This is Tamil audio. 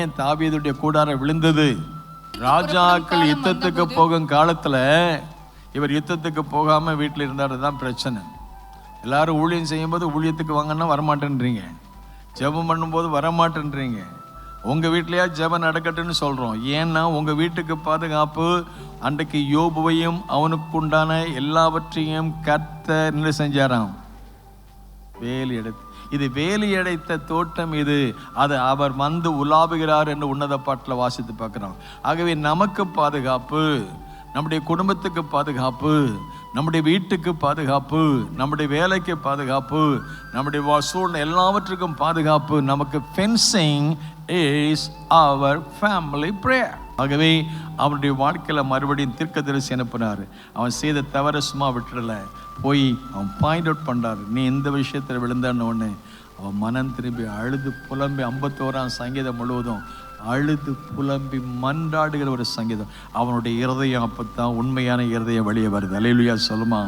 ஏன் தாவீதுடைய கூடாரம் விழுந்தது? ராஜாக்கள் யுத்தத்துக்கு போகும் காலத்துல இவர் யுத்தத்துக்கு போகாம வீட்டில் இருந்தாரு தான் பிரச்சனை. எல்லாரும் ஊழியம் செய்யும் போது ஊழியத்துக்கு வாங்கன்னா வரமாட்டேன்றீங்க, ஜெபம் பண்ணும்போது வரமாட்டேன்றீங்க. உங்க வீட்லயா ஜெபம் நடக்கட்டுன்னு சொல்றோம். ஏன்னா உங்க வீட்டுக்கு பாதுகாப்பு. அன்றைக்கு யோபுவையும் அவனுக்குண்டான எல்லாவற்றையும் கர்த்தர் என்ன செஞ்சாராம்? வேலி அடைத்து. இது வேலி அடைத்த தோட்டம் இது. அது அவர் வந்து உலாவுகிறார் என்று உன்னத பாட்டில் வாசித்து பார்க்கிறோம். ஆகவே நமக்கு பாதுகாப்பு, நம்முடைய குடும்பத்துக்கு பாதுகாப்பு, நம்முடைய வீட்டுக்கு பாதுகாப்பு, நம்முடைய வேலைக்கு பாதுகாப்பு, நம்முடைய சூழ்நிலை எல்லாவற்றுக்கும் பாதுகாப்பு. நமக்கு fencing is our family prayer. ஆகவே அவனுடைய வாழ்க்கையில் மறுபடியும் தீர்க்கதரிசி அனுப்பினார். அவன் செய்த தவற சும்மா விட்டுடல, போய் அவன் பாயிண்ட் அவுட் பண்ணுறாரு. நீ இந்த விஷயத்தில் விழுந்தான்னு ஒன்று அவன் மனம் திரும்பி அழுது புலம்பி 51ஆம் சங்கீதம் முழுவதும் அழுது புலம்பி மன்றாடுகிற ஒரு சங்கீதம். அவனுடைய இருதயம் அப்பத்தான் உண்மையான இருதயம் வெளியே வருது. அல்லேலூயா சொல்லுமா?